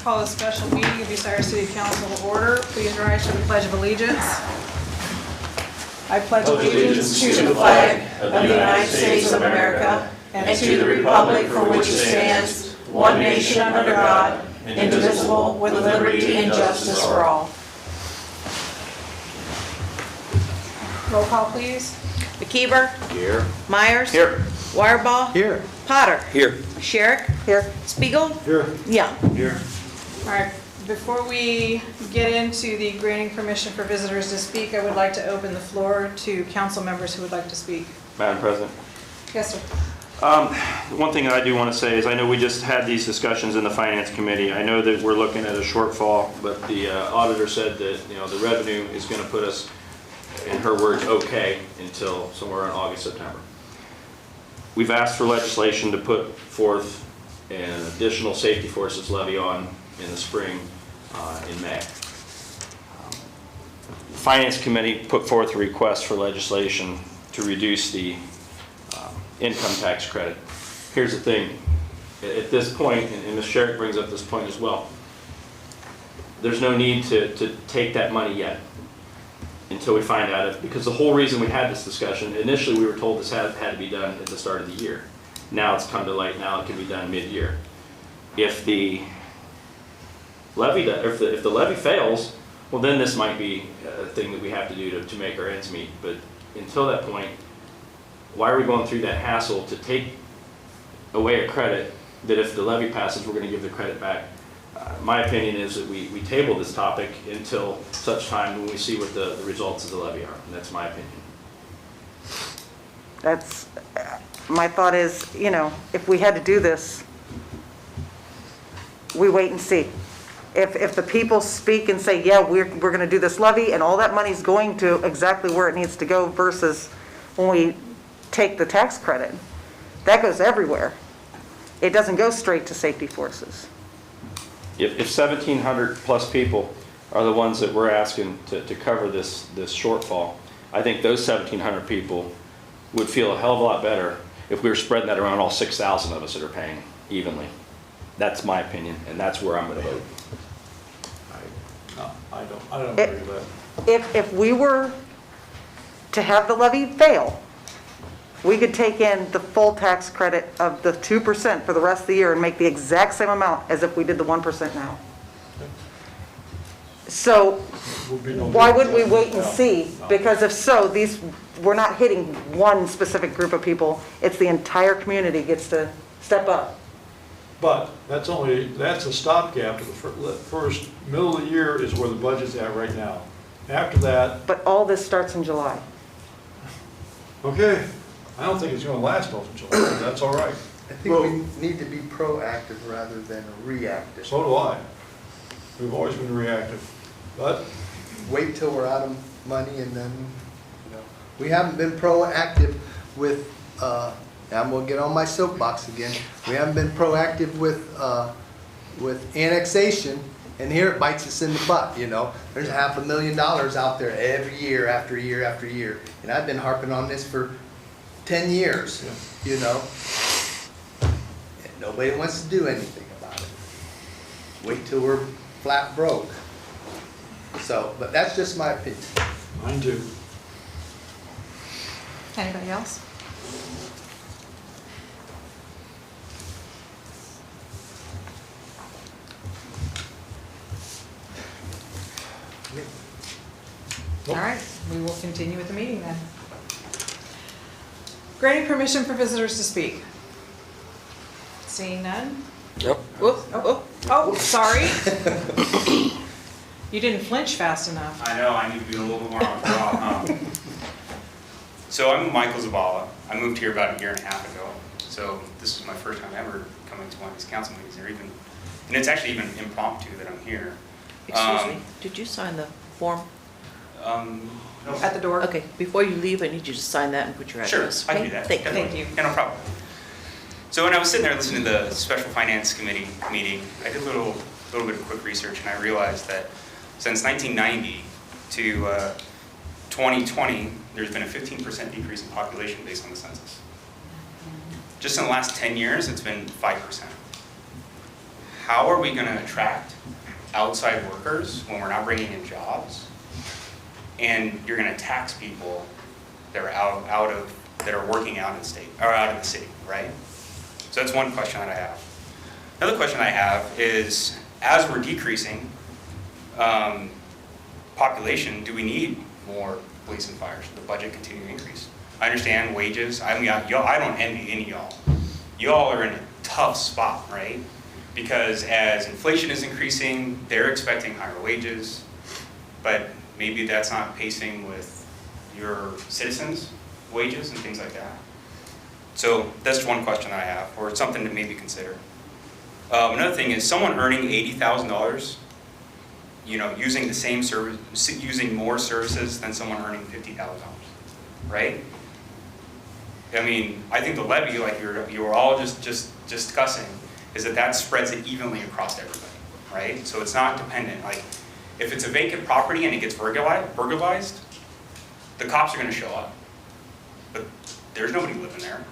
call a special meeting of Bucyrus City Council to order. Please rise for the Pledge of Allegiance. I pledge allegiance to the flag of the United States of America and to the republic for which it stands, one nation under God, indivisible, with liberty and justice for all. Roll call, please. McKeever. Here. Myers. Here. Wireball. Here. Potter. Here. Sherrick. Here. Spiegel. Here. Young. Here. All right, before we get into the granting permission for visitors to speak, I would like to open the floor to council members who would like to speak. Madam President. Yes, sir. One thing that I do want to say is I know we just had these discussions in the Finance Committee. I know that we're looking at a shortfall, but the auditor said that, you know, the revenue is going to put us, in her words, okay until somewhere in August, September. We've asked for legislation to put forth an additional safety forces levy on in the spring, in May. The Finance Committee put forth a request for legislation to reduce the income tax credit. Here's the thing, at this point, and Ms. Sherrick brings up this point as well, there's no need to take that money yet until we find out if, because the whole reason we had this discussion, initially we were told this had to be done at the start of the year. Now it's come to light, now it can be done mid-year. If the levy, if the levy fails, well then this might be a thing that we have to do to make our ends meet. But until that point, why are we going through that hassle to take away a credit that if the levy passes, we're going to give the credit back? My opinion is that we table this topic until such time when we see what the results of the levy are, and that's my opinion. That's, my thought is, you know, if we had to do this, we wait and see. If the people speak and say, yeah, we're going to do this levy and all that money's going to exactly where it needs to go versus when we take the tax credit, that goes everywhere. It doesn't go straight to safety forces. If 1,700 plus people are the ones that we're asking to cover this shortfall, I think those 1,700 people would feel a hell of a lot better if we were spreading that around all 6,000 of us that are paying evenly. That's my opinion, and that's where I'm going to vote. I don't agree with that. If we were to have the levy fail, we could take in the full tax credit of the 2% for the rest of the year and make the exact same amount as if we did the 1% now. So why would we wait and see? Because if so, we're not hitting one specific group of people. It's the entire community gets to step up. But that's a stopgap. The first middle of the year is where the budget's at right now. After that, But all this starts in July. okay, I don't think it's going to last till July. That's all right. I think we need to be proactive rather than reactive. So do I. We've always been reactive, but Wait till we're out of money and then, you know, we haven't been proactive with, I'm gonna get on my soapbox again. We haven't been proactive with annexation, and here it bites us in the butt, you know. There's $500,000 out there every year after year after year, and I've been harping on this for 10 years, you know. And nobody wants to do anything about it. Wait till we're flat broke. So, but that's just my opinion. mine too. Anybody else? All right, we will continue with the meeting then. Granting permission for visitors to speak. Seeing none? Yep. Oh, sorry. You didn't flinch fast enough. I know, I need to be a little bit more on draw. So I'm Michael Zabala. I moved here about 1.5 years ago. So this is my first time ever coming to one of these council meetings, and it's actually even impromptu that I'm here. Excuse me, did you sign the form? No. At the door? Okay, before you leave, I need you to sign that and put your Sure, address. I can okay? do that. Thank you. Yeah, no problem. So when I was sitting there listening to the Special Finance Committee meeting, I did a little bit of quick research, and I realized that since 1990 to 2020, there's been a 15% decrease in population based on the census. Just in the last 10 years, it's been 5%. how are we gonna attract outside workers when we're not bringing in jobs? And you're gonna tax people that are that are working out of the state, or out of the city, right? So that's one question that I have. Another question I have is, as we're decreasing population, do we need more police and fire? Should the budget continue to increase? I understand wages. I mean, y'all, I don't envy any of y'all. Y'all are in a tough spot, right? Because as inflation is increasing, they're expecting higher wages, but maybe that's not pacing with your citizens' wages and things like that. So that's one question that I have, or something to maybe consider. Another thing is, someone earning $80,000, using the same service, using more services than someone earning $50,000, right? I mean, I think the levy, like you were all just discussing, is that spreads it evenly across everybody, right? So it's not dependent. Like, if it's a vacant property and it gets burglarized, the cops are going to show up, but there's nobody living there.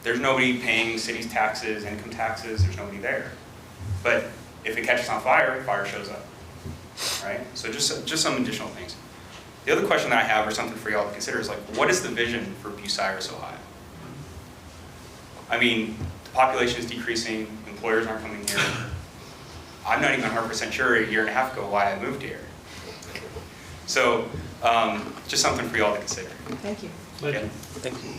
There's nobody paying city's taxes, income taxes. There's nobody there. But if it catches on fire, fire shows up, right? So just some additional things. The other question that I have, or something for y'all to consider, is like, what is the vision for Bucyrus, Ohio? I mean, the population is decreasing, employers aren't coming here. I'm not even 100% sure a year and a half ago why I moved here. So, just something for y'all to consider. Thank you. Okay. Thank you.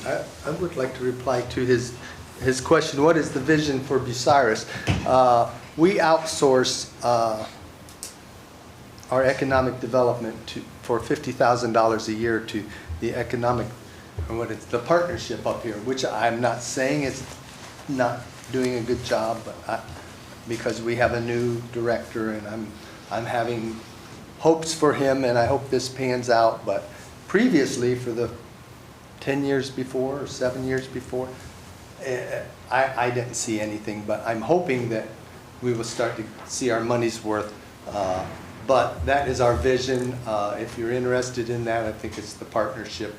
I would like to reply to his question, what is the vision for Bucyrus? We outsource our economic development for $50,000 a year to the economic, or the partnership up here, which I'm not saying is not doing a good job, but because we have a new director and I'm having hopes for him, and I hope this pans out. But previously, for the 10 years before or 7 years before, I didn't see anything, but I'm hoping that we will start to see our money's worth. But that is our vision. If you're interested in that, I think it's the partnership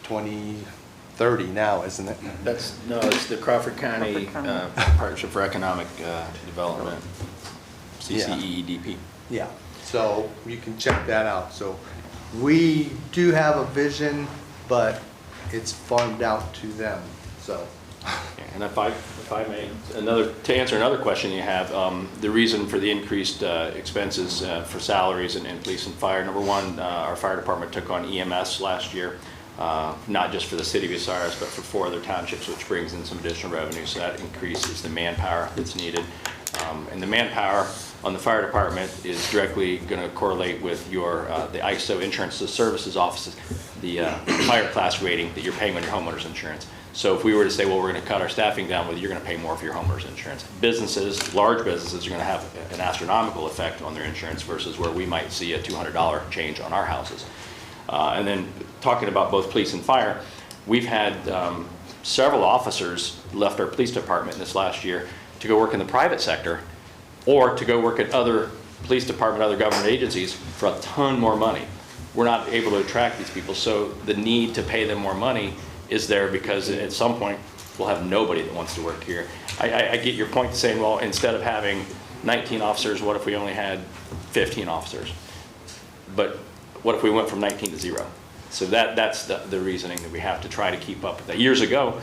2030 now, isn't it? It's the Crawford County Partnership for Economic Development, CCEEDP. Yeah, so you can check that out. So we do have a vision, but it's farmed out to them, so. And if I may, to answer another question you have, the reason for the increased expenses for salaries and police and fire, number one, our fire department took on EMS last year, not just for the city of Bucyrus, but for 4 other townships, which brings in some additional revenue, so that increases the manpower that's needed. And the manpower on the fire department is directly going to correlate with the ISO Insurance Services Office's, the fire class rating that you're paying on your homeowner's insurance. So if we were to say, well, we're going to cut our staffing down, well, you're going to pay more for your homeowner's insurance. Businesses, large businesses, are going to have an astronomical effect on their insurance versus where we might see a $200 change on our houses. And then talking about both police and fire, we've had several officers left our police department this last year to go work in the private sector or to go work at other police department, other government agencies for a ton more money. We're not able to attract these people, so the need to pay them more money is there because at some point we'll have nobody that wants to work here. I get your point saying, well, instead of having 19 officers, what if we only had 15 officers? But what if we went from 19 to 0? So that's the reasoning that we have to try to keep up with that. Years ago,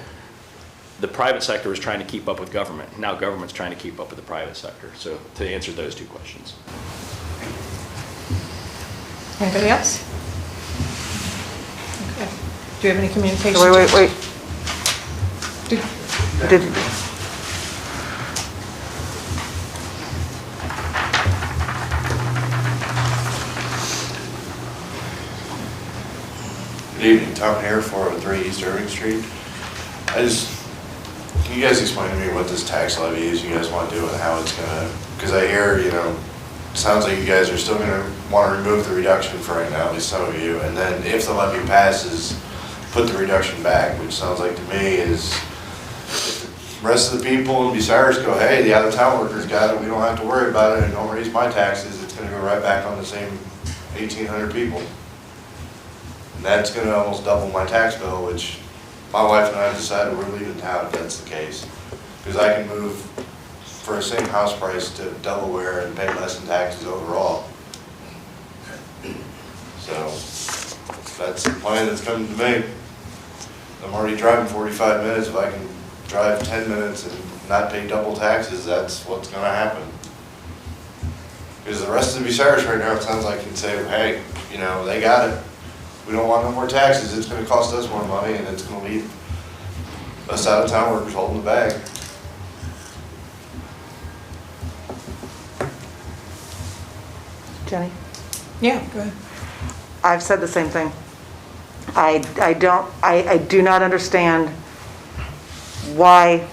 the private sector was trying to keep up with government. Now government's trying to keep up with the private sector. So to answer those 2 questions. Anybody else? Okay. Do you have any communication? Wait. Did- Good evening, Tom Hare, 403 East Irving Street. Can you guys explain to me what this tax levy is you guys want to do and how it's gonna, because I hear, sounds like you guys are still gonna want to remove the reduction for right now, at least some of you, and then if the levy passes, put the reduction back, which sounds like to me is, if the rest of the people in Bucyrus go, hey, the out-of-town workers got it, we don't have to worry about it, and don't raise my taxes, it's gonna go right back on the same 1,800 people. And that's gonna almost double my tax bill, which my wife and I have decided we're leaving town if that's the case. Because I can move for the same house price to Delaware and pay less in taxes overall. So that's the plan that's coming to me. I'm already driving 45 minutes. If I can drive 10 minutes and not pay double taxes, that's what's gonna happen. Because the rest of the Bucyrus right now, it sounds like can say, hey, you know, they got it. We don't want no more taxes. It's gonna cost us more money and it's gonna leave us out of town workers holding the bag. Jenny? Yeah, go ahead. I've said the same thing. I do not understand why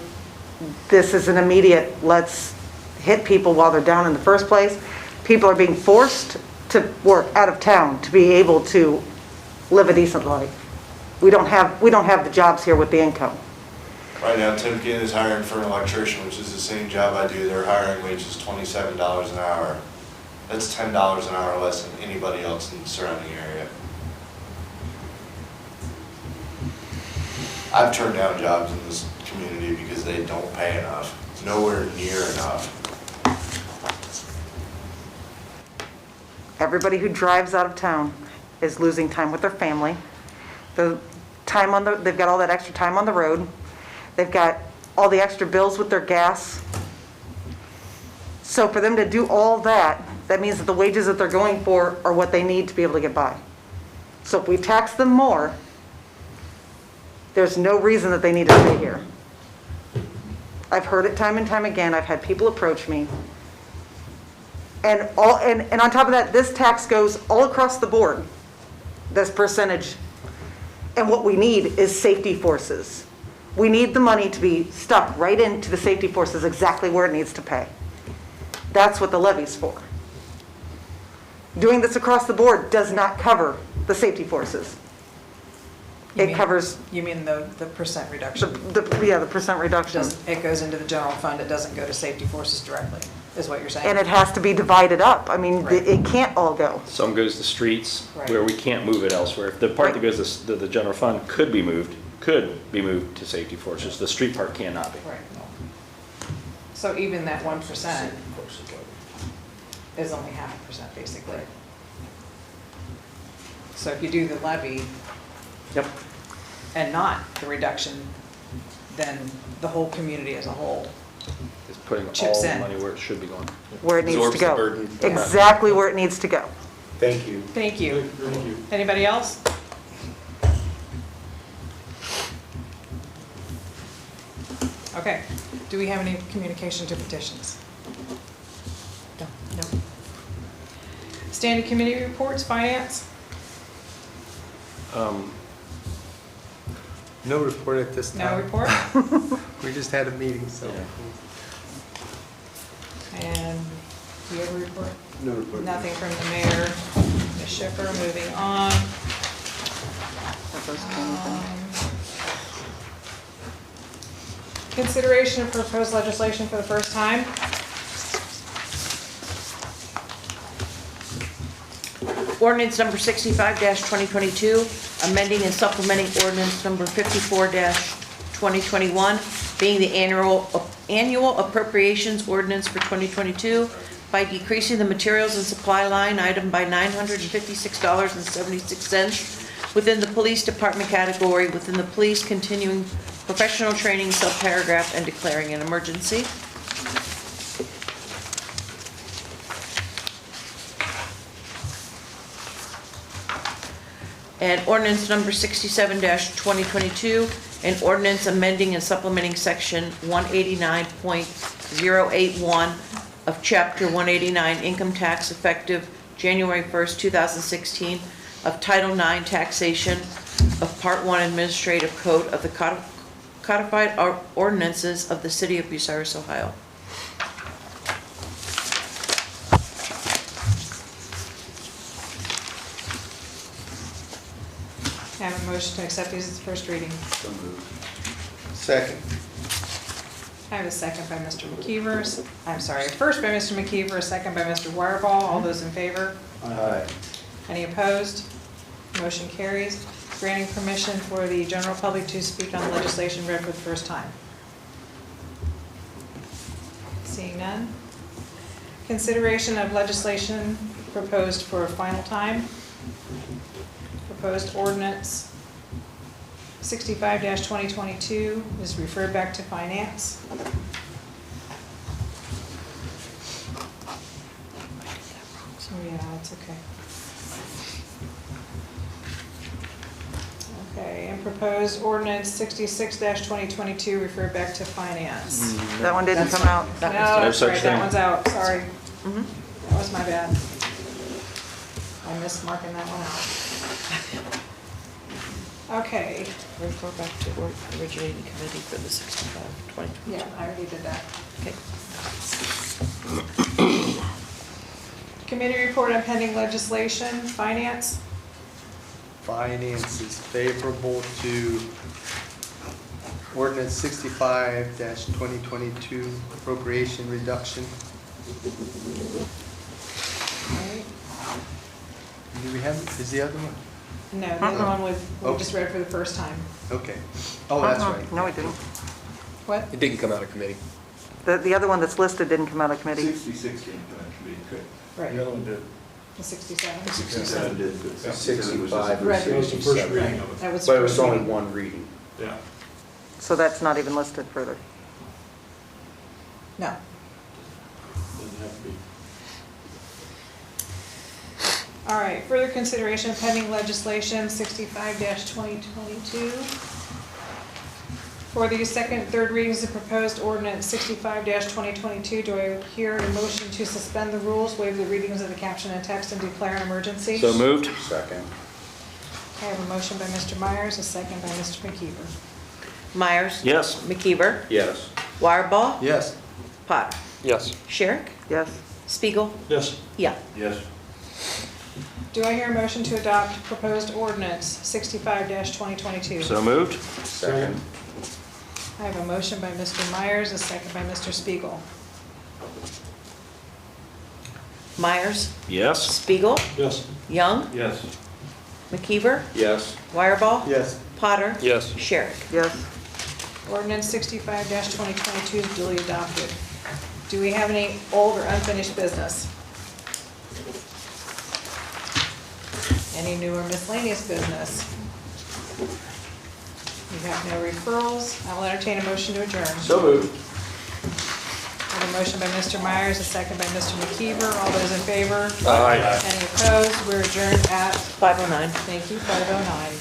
this is an immediate, let's hit people while they're down in the first place. People are being forced to work out of town to be able to live a decent life. We don't have the jobs here with the income. Right now, Timken is hiring for an electrician, which is the same job I do. Their hiring wage is $27 an hour. That's $10 an hour less than anybody else in the surrounding area. I've turned down jobs in this community because they don't pay enough, nowhere near enough. Everybody who drives out of town is losing time with their family. They've got all that extra time on the road. They've got all the extra bills with their gas. So for them to do all that, that means that the wages that they're going for are what they need to be able to get by. So if we tax them more, there's no reason that they need to stay here. I've heard it time and time again. I've had people approach me. And on top of that, this tax goes all across the board, this percentage. And what we need is safety forces. We need the money to be stuck right into the safety forces exactly where it needs to pay. That's what the levy's for. Doing this across the board does not cover the safety forces. It covers You mean the percent reduction? the percent reduction. It goes into the general fund, it doesn't go to safety forces directly, is what you're saying? And it has to be divided up. I mean, Right. it can't all go. Some goes to streets Right. where we can't move it elsewhere. If the part that goes to the general fund could be moved to safety forces. The street part cannot be. Right. So even that 1% is only 0.5% basically. So if you do the levy Yep. and not the reduction, then the whole community as a whole. It's putting Chips all the in. money where it should be going. Where it needs to Absorbs the go. burden. Exactly where it needs to go. Thank you. Thank you. Thank you. Anybody else? Okay. Do we have any communication to petitions? No. No. Standing committee reports, finance? No report at this No time. report? We just had a meeting, so. And do you have a report? No report. Nothing from the mayor. Ms. Schiffer, moving on. Consideration of proposed legislation for the first time. Ordinance number 65-2022, amending and supplementing ordinance number 54-2021, being the annual appropriations ordinance for 2022 by decreasing the materials and supply line item by $956.76 within the police department category within the police continuing professional training subparagraph and declaring an emergency. And ordinance number 67-2022, an ordinance amending and supplementing section 189.081 of chapter 189 income tax effective January 1st, 2016 of Title IX taxation of Part 1 Administrative Code of the codified ordinances of the city of Bucyrus, Ohio. I have a motion to accept these as first reading. Second. I have a second by Mr. McKeever. I'm sorry, first by Mr. McKeever, a second by Mr. Wireball. All those in favor? Aye. Any opposed? Motion carries. Granting permission for the general public to speak on legislation read for the first time. Seeing none. Consideration of legislation proposed for a final time. Proposed ordinance 65-2022 is referred back to finance. So yeah, it's okay. Okay, and proposed ordinance 66-2022 referred back to finance. That one didn't come out. No, That that's such right, thing. that one's out, sorry. Mhm. That was my bad. I missed marking that one out. Okay, Refer back to originating committee for the 65-20. yeah, I already did that. Okay. Committee report on pending legislation, finance. Finance is favorable to ordinance 65-2022 appropriation reduction. Right. Do we have, is the other one? No, the other one we Okay. just read for the first time. Okay. Oh, that's Uh-uh. right. No, we didn't. What? It didn't come out of committee. The other one that's listed didn't come out of committee. 66 came from that committee, good. Right, The other one did. the 67. 67 did, but 65 was or Right. That was the first reading Right, of it. that was. But it was first only reading. one reading. Yeah. So that's not even listed further. No. Doesn't have to be. All right, further consideration of pending legislation 65-2022. For the second and third readings of proposed ordinance 65-2022, do I hear a motion to suspend the rules, waive the readings of the caption and text, and declare an emergency? So moved? Second. I have a motion by Mr. Myers, a second by Mr. McKeever. Myers? Yes. McKeever? Yes. Wireball? Yes. Potter? Yes. Sherrick? Yes. Spiegel? Yes. Yeah. Yes. Do I hear a motion to adopt proposed ordinance 65-2022? So moved? Second. I have a motion by Mr. Myers, a second by Mr. Spiegel. Myers? Yes. Spiegel? Yes. Young? Yes. McKeever? Yes. Wireball? Yes. Potter? Yes. Sherrick? Yes. Ordinance 65-2022 is duly adopted. Do we have any old or unfinished business? Any new or miscellaneous business? We have no referrals. I will entertain a motion to adjourn. So moved. I have a motion by Mr. Myers, a second by Mr. McKeever. All those in favor? Aye. Any opposed? We're adjourned at, 5:09. thank you, 5:09.